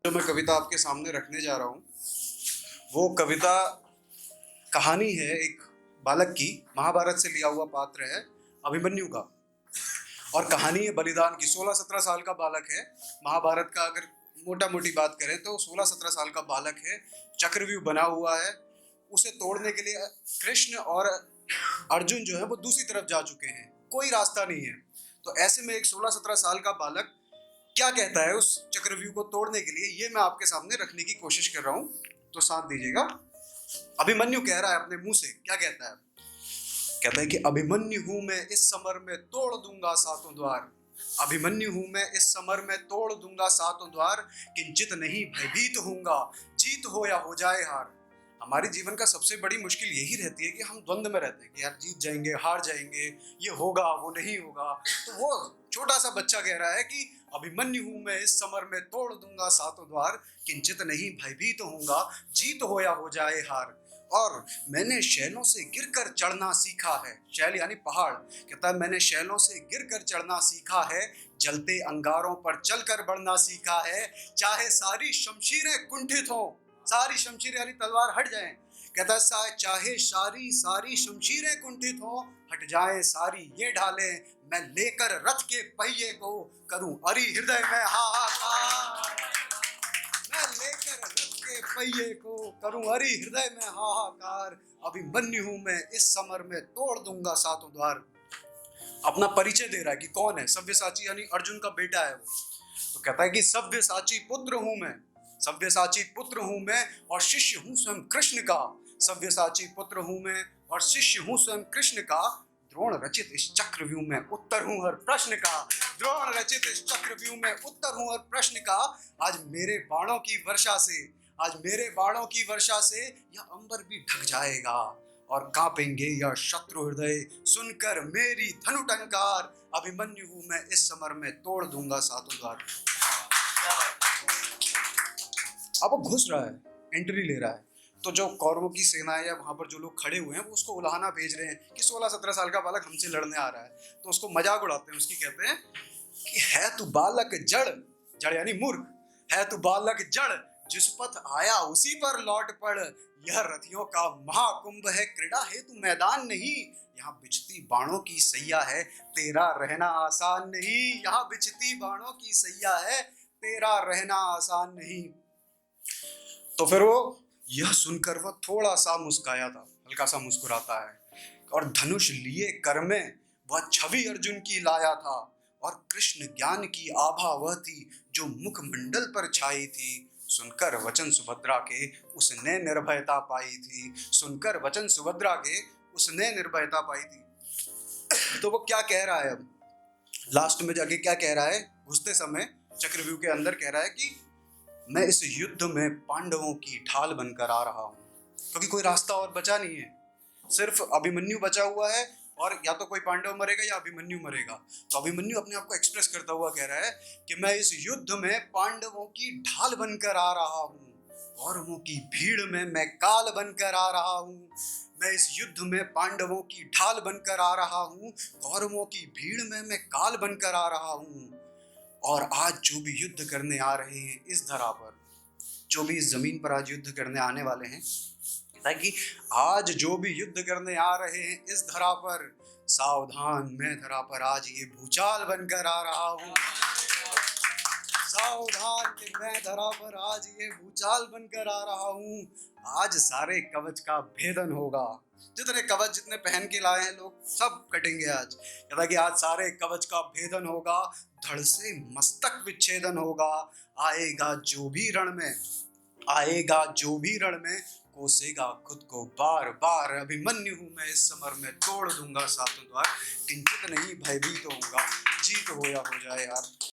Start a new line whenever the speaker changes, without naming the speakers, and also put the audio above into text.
जो मैं कविता आपके सामने रखने जा रहा हूँ वो कविता कहानी है एक बालक की। महाभारत से लिया हुआ पात्र है अभिमन्यु का, और कहानी है बलिदान की। 16-17 साल का बालक है। महाभारत का अगर मोटा मोटी बात करें तो 16-17 साल का बालक है। चक्रव्यूह बना हुआ है, उसे तोड़ने के लिए कृष्ण और अर्जुन जो है वो दूसरी तरफ जा चुके हैं, कोई रास्ता नहीं है। तो ऐसे में एक 16-17 साल का बालक क्या कहता है उस चक्रव्यूह को तोड़ने के लिए, ये मैं आपके सामने रखने की कोशिश कर रहा हूं, तो साथ दीजिएगा। अभिमन्यु कह रहा है अपने मुंह से, क्या कहता है? कहता है कि अभिमन्यु हूं मैं इस समर में तोड़ दूंगा सातों द्वार। अभिमन्यु हूं मैं इस समर में तोड़ दूंगा सातों द्वार, किंचित नहीं भयभीत होऊंगा, जीत हो या हो जाए हार। हमारे जीवन का सबसे बड़ी मुश्किल यही रहती है कि हम द्वंद में रहते हैं कि यार जीत जाएंगे हार जाएंगे, ये होगा वो नहीं होगा। तो वो छोटा सा बच्चा कह रहा है कि अभिमन्यु हूं मैं इस समर में तोड़ दूंगा सातों द्वार, किंचित नहीं भयभीत होऊंगा, जीत हो या हो जाए हार। और मैंने शैलों से गिरकर चढ़ना सीखा है। शैल यानी पहाड़। कहता है मैंने शैलों से गिरकर चढ़ना सीखा है, जलते अंगारों पर चलकर बढ़ना सीखा है, चाहे सारी शमशीरें कुंठित हों। सारी शमशीरें यानी तलवार हट जाएं। कहता है चाहे सारी शमशीरें कुंठित हों, हट जाएं सारी ये ढालें, मैं लेकर रथ के पहिए को करूं अरि हृदय में हाहाकार। मैं लेकर रथ के पहिए को करूं हरि हृदय में हाहाकार। अभिमन्यु हूं मैं इस समर में तोड़ दूंगा सातों द्वार। अपना परिचय दे रहा है कि कौन है। सव्यसाची यानी अर्जुन का बेटा है वो। तो कहता है कि सव्यसाची पुत्र हूं मैं, सव्यसाची पुत्र हूं मैं और शिष्य हूं स्वयं कृष्ण का। सव्यसाची पुत्र हूं मैं और शिष्य हूं स्वयं कृष्ण का, द्रोण रचित इस चक्रव्यूह में उत्तर हूं हर प्रश्न का। द्रोण रचित इस चक्रव्यूह में उत्तर हूं हर प्रश्न का। आज मेरे बाणों की वर्षा से, आज मेरे बाणों की वर्षा से यह अंबर भी ढक जाएगा, और कांपेंगे यह शत्रु हृदय सुनकर मेरी धनु टंकार। अभिमन्यु हूं मैं इस समर में तोड़ दूंगा सातों द्वार। अब वो घुस रहा है, एंट्री ले रहा है। तो जो कौरवों की सेना है या वहां पर जो लोग खड़े हुए हैं वो उसको उलाहना भेज रहे हैं कि 16-17 साल का बालक हमसे लड़ने आ रहा है। तो उसको मजाक उड़ाते हैं, उसकी कहते हैं कि है तू बालक जड़, जड़ यानी मूर्ख, है तू बालक जड़, जिस पथ आया उसी पर लौट पड़। यह रथियों का महाकुंभ है, क्रीड़ा हेतु मैदान नहीं। यहाँ बिछती बाणों की सैया है, तेरा रहना आसान नहीं। यहाँ बिछती बाणों की सैया है, तेरा रहना आसान नहीं। तो फिर वो यह सुनकर वह थोड़ा सा मुस्काया था, हल्का सा मुस्कुराता है, और धनुष लिए कर में वह छवि अर्जुन की लाया था, और कृष्ण ज्ञान की आभा वह थी जो मुख मंडल पर छाई थी। सुनकर वचन सुभद्रा के उसने निर्भयता पाई थी, सुनकर वचन सुभद्रा के उसने निर्भयता पाई थी। तो वो क्या कह रहा है अब लास्ट में जाके, क्या कह रहा है? घुसते समय चक्रव्यूह के अंदर कह रहा है कि मैं इस युद्ध में पांडवों की ढाल बनकर आ रहा हूं, क्योंकि कोई रास्ता और बचा नहीं है, सिर्फ अभिमन्यु बचा हुआ है, और या तो कोई पांडव मरेगा या अभिमन्यु मरेगा। तो अभिमन्यु अपने आप को एक्सप्रेस करता हुआ कह रहा है कि मैं इस युद्ध में पांडवों की ढाल बनकर आ रहा हूं, कौरवों की भीड़ में मैं काल बनकर आ रहा हूं। मैं इस युद्ध में पांडवों की ढाल बनकर आ रहा हूं, कौरवों की भीड़ में मैं काल बनकर आ रहा हूं। और आज जो भी युद्ध करने आ रहे हैं इस धरा पर, जो भी इस जमीन पर आज युद्ध करने आने वाले हैं, ताकि आज जो भी युद्ध करने आ रहे हैं इस धरा पर, सावधान मैं धरा पर आज ये भूचाल बनकर आ रहा हूँ। सावधान कि मैं धरा पर आज ये भूचाल बनकर आ रहा हूँ। आज सारे कवच का भेदन होगा, जितने कवच जितने पहन के लाए हैं लोग सब कटेंगे आज। कहता कि आज सारे कवच का भेदन होगा, धड़ से मस्तक विच्छेदन होगा। आएगा जो भी रण में, आएगा जो भी रण में, कोसेगा खुद को बार बार। अभिमन्यु हूं मैं इस समर में तोड़ दूंगा सातों द्वार, किंचित नहीं भयभीत होऊंगा, जीत हो या हो जाए यार।